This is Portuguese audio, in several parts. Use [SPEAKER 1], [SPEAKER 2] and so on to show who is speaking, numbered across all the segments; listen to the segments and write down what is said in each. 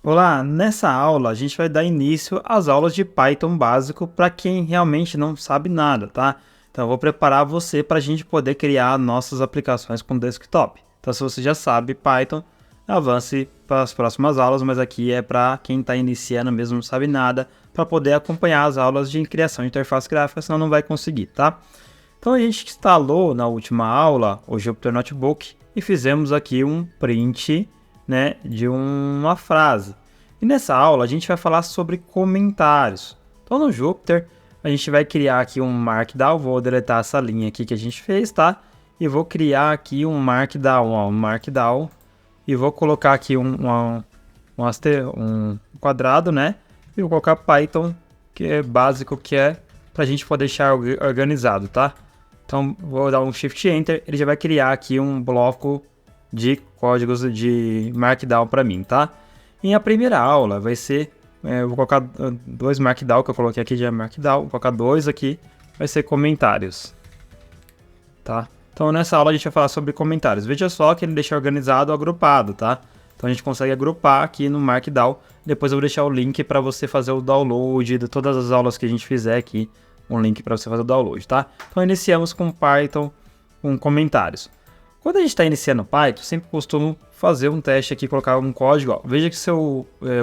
[SPEAKER 1] Olá, nessa aula a gente vai dar início às aulas de Python básico para quem realmente não sabe nada, tá? Então eu vou preparar você para a gente poder criar nossas aplicações com desktop. Então se você já sabe Python, avance para as próximas aulas, mas aqui é para quem está iniciando mesmo, não sabe nada, para poder acompanhar as aulas de criação de interface gráfica, senão não vai conseguir, tá? Então a gente instalou na última aula o Jupyter Notebook e fizemos aqui um print, né, de uma frase. E nessa aula a gente vai falar sobre comentários. Então no Jupyter a gente vai criar aqui um Markdown, vou deletar essa linha aqui que a gente fez, tá? E vou criar aqui um Markdown, ó, um Markdown, e vou colocar aqui um quadrado, né? E vou colocar Python, que é básico, que é para a gente poder deixar organizado, tá? Então vou dar um Shift Enter, ele já vai criar aqui um bloco de códigos de Markdown para mim, tá? E a primeira aula vai ser, eu vou colocar dois Markdown que eu coloquei aqui de Markdown, vou colocar dois aqui, vai ser comentários, tá? Então nessa aula a gente vai falar sobre comentários. Veja só que ele deixa organizado, agrupado, tá? Então a gente consegue agrupar aqui no Markdown. Depois eu vou deixar o link para você fazer o download de todas as aulas que a gente fizer aqui, um link para você fazer o download, tá? Então iniciamos com Python com comentários. Quando a gente está iniciando Python, sempre costumo fazer um teste aqui, colocar um código. Ó. Veja que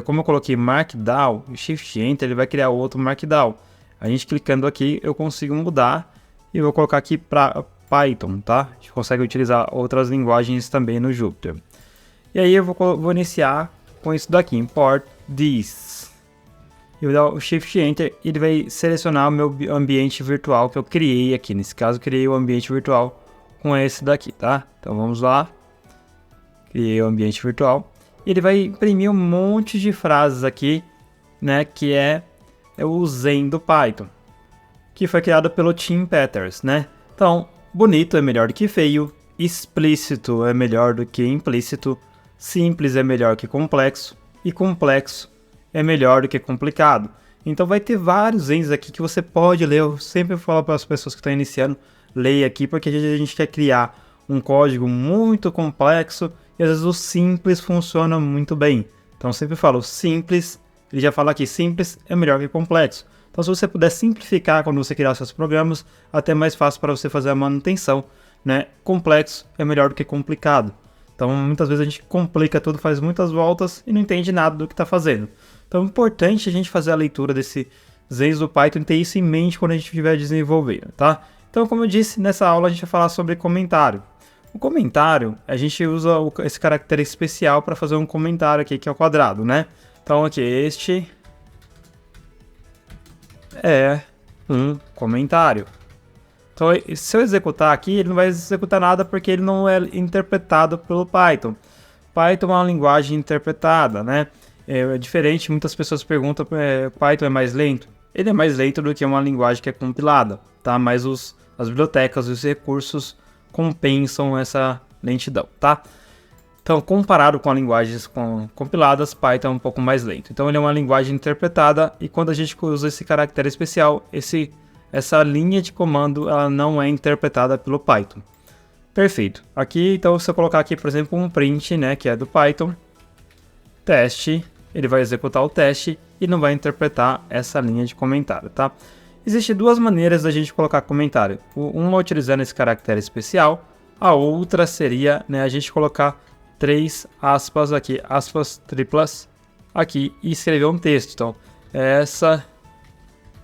[SPEAKER 1] como eu coloquei Markdown, Shift Enter, ele vai criar outro Markdown. A gente clicando aqui, eu consigo mudar e vou colocar aqui para Python, tá? A gente consegue utilizar outras linguagens também no Jupyter. E aí eu vou iniciar com isso daqui, import this. Eu vou dar o Shift Enter e ele vai selecionar o meu ambiente virtual que eu criei aqui. Nesse caso, eu criei o ambiente virtual com esse daqui, tá? Então vamos lá. Criei o ambiente virtual. E ele vai imprimir um monte de frases aqui, né? Que é o Zen do Python. Que foi criado pelo Tim Peters, né? Então, bonito é melhor do que feio. Explícito é melhor do que implícito. Simples é melhor que complexo. E complexo é melhor do que complicado. Então vai ter vários Zens aqui que você pode ler. Eu sempre falo para as pessoas que estão iniciando, leia aqui, porque a gente quer criar um código muito complexo e às vezes o simples funciona muito bem. Então eu sempre falo simples, ele já fala aqui, simples é melhor que complexo. Então se você puder simplificar quando você criar seus programas, até mais fácil para você fazer a manutenção, né? Complexo é melhor do que complicado. Então muitas vezes a gente complica tudo, faz muitas voltas e não entende nada do que está fazendo. Então é importante a gente fazer a leitura desse Zens do Python e ter isso em mente quando a gente estiver desenvolvendo, tá? Então, como eu disse, nessa aula a gente vai falar sobre comentário. O comentário, a gente usa esse caractere especial para fazer um comentário aqui, que é o quadrado, né? Então, aqui, este é um comentário. Então, se eu executar aqui, ele não vai executar nada porque ele não é interpretado pelo Python. Python é uma linguagem interpretada, né? É diferente, muitas pessoas perguntam, Python é mais lento? Ele é mais lento do que uma linguagem que é compilada, tá? Mas as bibliotecas e os recursos compensam essa lentidão, tá? Então, comparado com as linguagens compiladas, Python é um pouco mais lento. Então, ele é uma linguagem interpretada e quando a gente usa esse caractere especial, essa linha de comando ela não é interpretada pelo Python. Perfeito. Aqui, então, se eu colocar aqui, por exemplo, um print, né, que é do Python, teste, ele vai executar o teste e não vai interpretar essa linha de comentário, tá? Existem duas maneiras da gente colocar comentário. Uma utilizando esse caractere especial, a outra seria, né, a gente colocar três aspas aqui, aspas triplas aqui e escrever um texto. Então, essa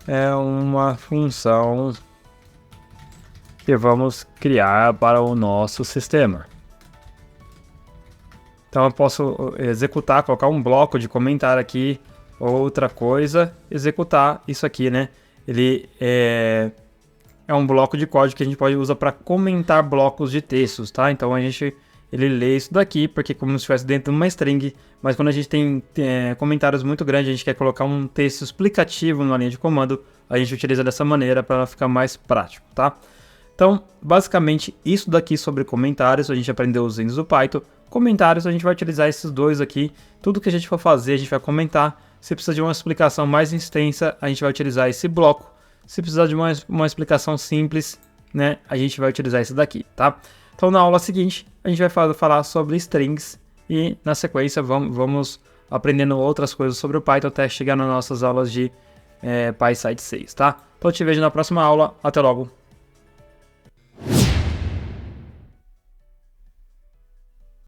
[SPEAKER 1] é uma função que vamos criar para o nosso sistema. Então eu posso executar, colocar um bloco de comentário aqui, outra coisa, executar isso aqui, né? Ele é um bloco de código que a gente pode usar para comentar blocos de textos, tá? Então ele lê isso daqui, porque como se estivesse dentro de uma string, mas quando a gente tem comentários muito grandes, a gente quer colocar um texto explicativo numa linha de comando, a gente utiliza dessa maneira para ficar mais prático, tá? Então, basicamente, isso daqui sobre comentários, a gente aprendeu os Zens do Python. Comentários, a gente vai utilizar esses dois aqui. Tudo que a gente for fazer, a gente vai comentar. Se precisa de uma explicação mais extensa, a gente vai utilizar esse bloco. Se precisar de uma explicação simples, né, a gente vai utilizar esse daqui, tá? Então, na aula seguinte, a gente vai falar sobre strings e, na sequência, vamos aprendendo outras coisas sobre o Python até chegar nas nossas aulas de PySite 6, tá? Então eu te vejo na próxima aula. Até logo!